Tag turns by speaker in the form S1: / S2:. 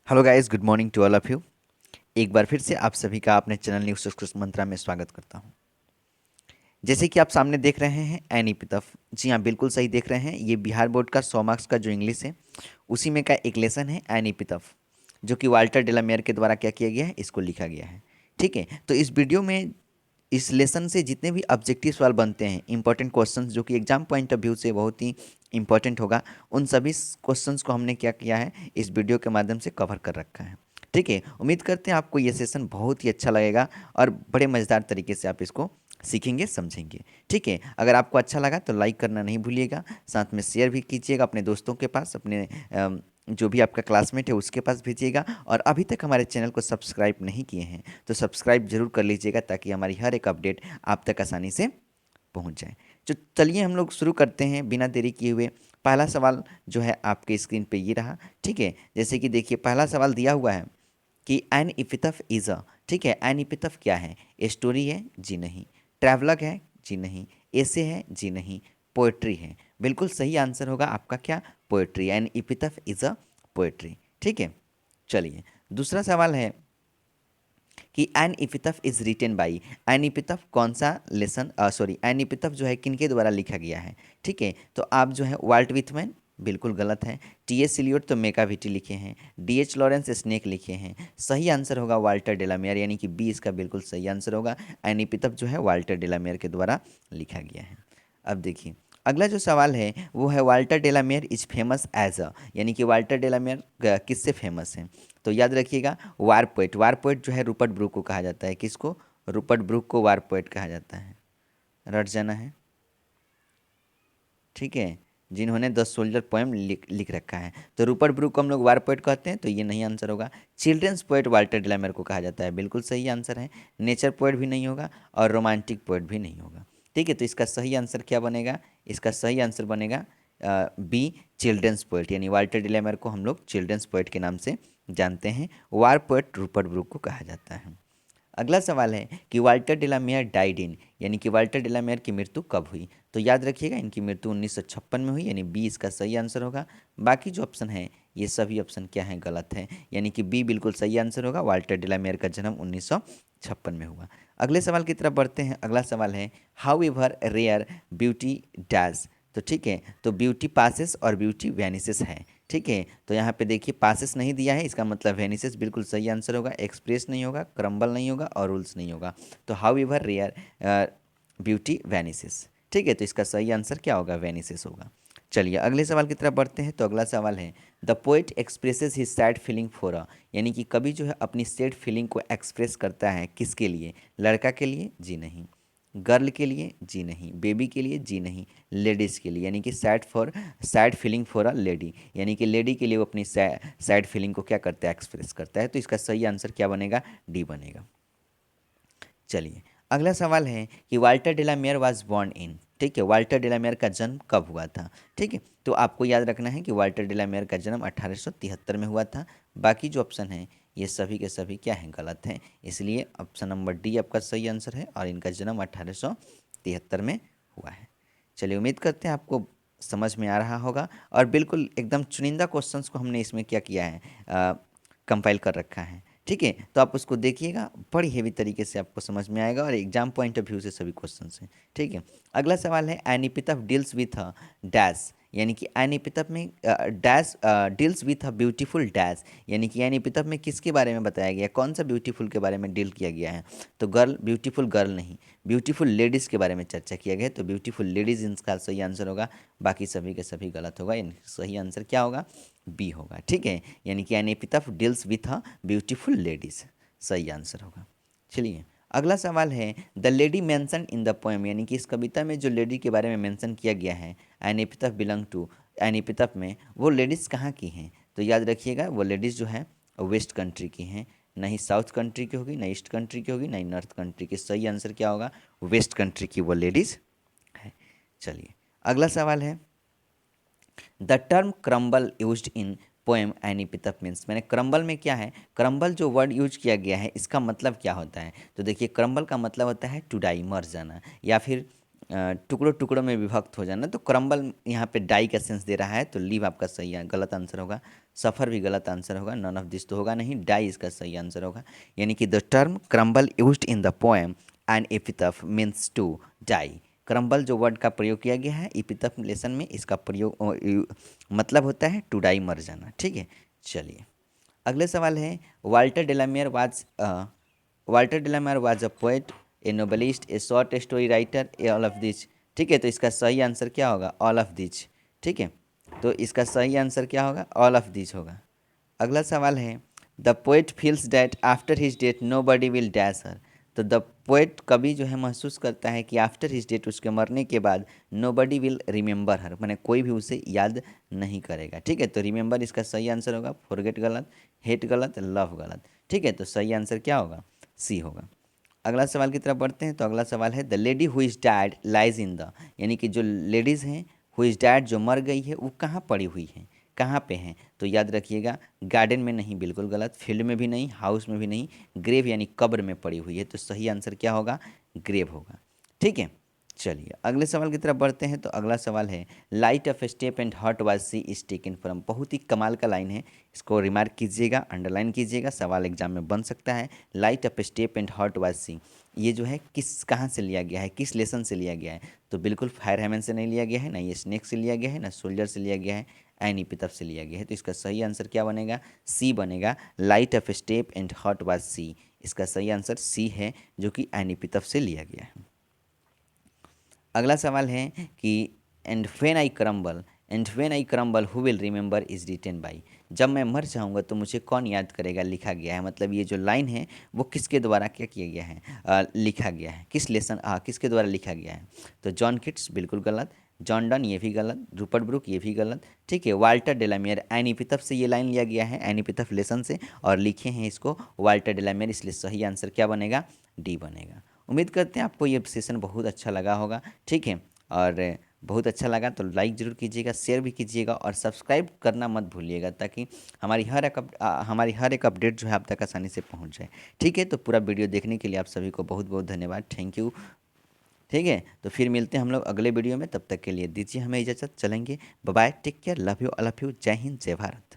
S1: Hello guys, good morning to all of you. एक बार फिर से आप सभी का अपने चैनल न्यूज़ संस्कृत मंत्रा में स्वागत करता हूं। जैसे कि आप सामने देख रहे हैं एनी पितफ। जी हाँ, बिल्कुल सही देख रहे हैं। ये बिहार बोर्ड का 100 मार्क्स का जो इंग्लिश है उसी में का एक लेसन है एनी पितफ, जो कि वाल्टर डेलामेयर के द्वारा क्या किया गया है, इसको लिखा गया है। ठीक है, तो इस वीडियो में इस लेसन से जितने भी ऑब्जेक्टिव सवाल बनते हैं, इंपॉर्टेंट क्वेश्चंस जो कि एग्जाम पॉइंट ऑफ व्यू से बहुत ही इंपॉर्टेंट होगा, उन सभी क्वेश्चंस को हमने क्या किया है, इस वीडियो के माध्यम से कवर कर रखा है। ठीक है, उम्मीद करते हैं आपको ये सेशन बहुत ही अच्छा लगेगा और बड़े मज़ेदार तरीके से आप इसको सीखेंगे, समझेंगे। ठीक है, अगर आपको अच्छा लगा तो लाइक करना नहीं भूलिएगा, साथ में शेयर भी कीजिएगा अपने दोस्तों के पास, अपने जो भी आपका क्लासमेट है उसके पास भेजिएगा। और अभी तक हमारे चैनल को सब्सक्राइब नहीं किए हैं तो सब्सक्राइब जरूर कर लीजिएगा, ताकि हमारी हर एक अपडेट आप तक आसानी से पहुंच जाए। तो चलिए हम लोग शुरू करते हैं बिना देरी किए हुए। पहला सवाल जो है आपके स्क्रीन पे ये रहा। ठीक है, जैसे कि देखिए पहला सवाल दिया हुआ है कि एन इपिथफ इज़ अ। ठीक है, एन इपिथफ क्या है? स्टोरी है? जी नहीं। ट्रैवलग है? जी नहीं। एसे है? जी नहीं। पोएट्री है? बिल्कुल सही आंसर होगा आपका क्या? Poetry. An epitaph is a poetry. ठीक है, चलिए दूसरा सवाल है कि an epitaph is written by. An epitaph कौन सा लेसन, सॉरी, एन इपिथफ जो है किनके द्वारा लिखा गया है? ठीक है, तो आप जो है वाल्ट विथमैन, बिल्कुल गलत है। टी एस इलियट तो मेकाविटी लिखे हैं। डी एच लॉरेंस स्नेक लिखे हैं। सही आंसर होगा वाल्टर डेलामेयर, यानी कि बी इसका बिल्कुल सही आंसर होगा। एन इपिथफ जो है वाल्टर डेलामेयर के द्वारा लिखा गया है। अब देखिए अगला जो सवाल है वो है Walter de la Mare is famous as a, यानी कि वाल्टर डेलामेयर किससे फेमस है? तो याद रखिएगा वार पोएट। वार पोएट जो है रूपर्ट ब्रूक को कहा जाता है। किसको? रूपर्ट ब्रूक को वार पोएट कहा जाता है। रट जाना है। ठीक है, जिन्होंने द सोल्जर पोएम लिख रखा है। तो रूपर्ट ब्रूक को हम लोग वार पोएट कहते हैं, तो ये नहीं आंसर होगा। चिल्ड्रंस पोएट वाल्टर डेलामेयर को कहा जाता है, बिल्कुल सही आंसर है। नेचर पोएट भी नहीं होगा और रोमांटिक पोएट भी नहीं होगा। ठीक है, तो इसका सही आंसर क्या बनेगा? इसका सही आंसर बनेगा बी, चिल्ड्रंस पोएट, यानी वाल्टर डेलामेयर को हम लोग चिल्ड्रंस पोएट के नाम से जानते हैं। वार पोएट रूपर्ट ब्रूक को कहा जाता है। अगला सवाल है कि वाल्टर डेलामेयर डाइड इन, यानी कि वाल्टर डेलामेयर की मृत्यु कब हुई? तो याद रखिएगा इनकी मृत्यु 1956 में हुई, यानी बी इसका सही आंसर होगा। बाकी जो ऑप्शन है ये सभी ऑप्शन क्या है? गलत है, यानी कि बी बिल्कुल सही आंसर होगा। वाल्टर डेलामेयर का जन्म 1956 में हुआ। अगले सवाल की तरफ बढ़ते हैं। अगला सवाल है हाउ एवर रेयर ब्यूटी डैज। तो ठीक है, तो ब्यूटी पासेस और ब्यूटी वैनिसेस है। ठीक है, तो यहाँ पे देखिए पासेस नहीं दिया है, इसका मतलब वेनिसेस बिल्कुल सही आंसर होगा। एक्सप्रेस नहीं होगा, क्रम्बल नहीं होगा और रूल्स नहीं होगा। तो हाउ एवर रेयर ब्यूटी वेनिसेस। ठीक है, तो इसका सही आंसर क्या होगा? वेनिसेस होगा। चलिए अगले सवाल की तरफ बढ़ते हैं। तो अगला सवाल है the poet expresses his sad feeling for a, यानी कि कवि जो है अपनी सैड फीलिंग को एक्सप्रेस करता है किसके लिए? लड़का के लिए? जी नहीं। गर्ल के लिए? जी नहीं। बेबी के लिए? जी नहीं। लेडीज़ के लिए, यानी कि sad feeling for a lady, यानी कि लेडी के लिए वो अपनी सैड फीलिंग को क्या करता है? एक्सप्रेस करता है। तो इसका सही आंसर क्या बनेगा? डी बनेगा। चलिए अगला सवाल है कि वाल्टर डेलामेयर वाज बॉर्न इन। ठीक है, वाल्टर डेलामेयर का जन्म कब हुआ था? ठीक है, तो आपको याद रखना है कि वाल्टर डेलामेयर का जन्म 1873 में हुआ था। बाकी जो ऑप्शन हैं ये सभी के सभी क्या हैं? गलत हैं। इसलिए ऑप्शन नंबर डी आपका सही आंसर है और इनका जन्म 1873 में हुआ है। चलिए उम्मीद करते हैं आपको समझ में आ रहा होगा और बिल्कुल एकदम चुनिंदा क्वेश्चंस को हमने इसमें क्या किया है, कंपाइल कर रखा है। ठीक है, तो आप उसको देखिएगा, बड़ी हेवी तरीके से आपको समझ में आएगा और एग्जाम पॉइंट ऑफ व्यू से सभी क्वेश्चंस हैं। ठीक है, अगला सवाल है an epitaph deals with a dash, यानी कि एन इपिथफ में dash deals with a beautiful dash, यानी कि एन इपिथफ में किसके बारे में बताया गया? कौन सा ब्यूटीफुल के बारे में डील किया गया है? तो गर्ल, ब्यूटीफुल गर्ल नहीं, ब्यूटीफुल लेडीज़ के बारे में चर्चा किया गया है। तो ब्यूटीफुल लेडीज़ इनका सही आंसर होगा। बाकी सभी के सभी गलत होगा, यानी सही आंसर क्या होगा? बी होगा। ठीक है, यानी कि an epitaph deals with a beautiful ladies, सही आंसर होगा। चलिए अगला सवाल है the lady mention in the poem, यानी कि इस कविता में जो लेडी के बारे में मेंशन किया गया है एन एपिथफ बिलोंग टू, एन एपिथफ में वो लेडीज़ कहाँ की हैं? तो याद रखिएगा वो लेडीज़ जो है वेस्ट कंट्री की हैं, नहीं साउथ कंट्री की होगी, नहीं ईस्ट कंट्री की होगी, नहीं नॉर्थ कंट्री की। सही आंसर क्या होगा? वेस्ट कंट्री की वो लेडीज़ है। चलिए अगला सवाल है the term crumble used in poem an epitaph means, मैंने क्रम्बल में क्या है, क्रम्बल जो वर्ड यूज किया गया है इसका मतलब क्या होता है? तो देखिए क्रम्बल का मतलब होता है टू डाई, मर जाना, या फिर टुकड़ों टुकड़ों में विभक्त हो जाना, तो क्रम्बल यहाँ पे डाई का सेंस दे रहा है, तो लीव आपका सही है, गलत आंसर होगा। सफ़र भी गलत आंसर होगा, नन ऑफ दिस तो होगा नहीं, डाई इसका सही आंसर होगा। यानी कि the term crumble used in the poem an epitaph means to die. Crumble जो वर्ड का प्रयोग किया गया है एपिथफ लेसन में, इसका प्रयोग मतलब होता है टू डाई, मर जाना। ठीक है, चलिए अगले सवाल है, Walter de la Mare was a poet, a novelist, a short story writer, a all of this. ठीक है, तो इसका सही आंसर क्या होगा, ऑल ऑफ दिस। ठीक है, तो इसका सही आंसर क्या होगा, ऑल ऑफ दिस होगा। अगला सवाल है, the poet feels that after his death nobody will dash her. तो द पोएट कवि जो है महसूस करता है कि आफ्टर हिज डेथ, उसके मरने के बाद, नो बडी विल रिमेंबर हर, मैंने कोई भी उसे याद नहीं करेगा। ठीक है, तो रिमेंबर इसका सही आंसर होगा, फॉरगेट गलत, हेट गलत, लव गलत। ठीक है, तो सही आंसर क्या होगा, सी होगा। अगला सवाल की तरफ बढ़ते हैं, तो अगला सवाल है, the lady who is dad lies in the, यानी कि जो लेडीज़ हैं, हु इज़ डैड जो मर गई है, वो कहाँ पड़ी हुई है, कहाँ पे हैं, तो याद रखिएगा, गार्डन में नहीं, बिल्कुल गलत, फील्ड में भी नहीं, हाउस में भी नहीं, ग्रेव यानी कब्र में पड़ी हुई है, तो सही आंसर क्या होगा, ग्रेव होगा। ठीक है, चलिए अगले सवाल की तरफ बढ़ते हैं, तो अगला सवाल है, light of step and hot was she is taken from. बहुत ही कमाल का लाइन है, इसको रिमार्क कीजिएगा, अंडरलाइन कीजिएगा, सवाल एग्जाम में बन सकता है। Light of step and hot was C, ये जो है किस कहाँ से लिया गया है, किस लेसन से लिया गया है, तो बिल्कुल फायर हेमन से नहीं लिया गया है, ना ये स्नेक से लिया गया है, ना सोल्जर से लिया गया है, एनी पितफ से लिया गया है। तो इसका सही आंसर क्या बनेगा, सी बनेगा, light of step and hot was C. इसका सही आंसर सी है, जो कि एनी पितफ से लिया गया है। अगला सवाल है कि and when I crumble who will remember is written by. जब मैं मर जाऊंगा तो मुझे कौन याद करेगा, लिखा गया है, मतलब ये जो लाइन है वो किसके द्वारा क्या किया गया है, लिखा गया है, किस लेसन किसके द्वारा लिखा गया है, तो जॉन किट्स बिल्कुल गलत, जॉन डन ये भी गलत, रूपर्ट ब्रूक ये भी गलत। ठीक है, वाल्टर डेलामियर, एनी पितफ से ये लाइन लिया गया है, एनी पितफ लेसन से, और लिखे हैं इसको वाल्टर डेलामियर, इसलिए सही आंसर क्या बनेगा, डी बनेगा। उम्मीद करते हैं आपको ये सेशन बहुत अच्छा लगा होगा। ठीक है, और बहुत अच्छा लगा तो लाइक ज़रूर कीजिएगा, शेयर भी कीजिएगा, और सब्सक्राइब करना मत भूलिएगा, ताकि हमारी हर एक अपडेट जो है आप तक आसानी से पहुंच जाए। ठीक है, तो पूरा वीडियो देखने के लिए आप सभी को बहुत बहुत धन्यवाद, थैंक यू। ठीक है, तो फिर मिलते हैं हम लोग अगले वीडियो में, तब तक के लिए दीजिए हमें इजाज़त, चलेंगे, bye bye, take care, love you, I love you, जय हिंद, जय भारत।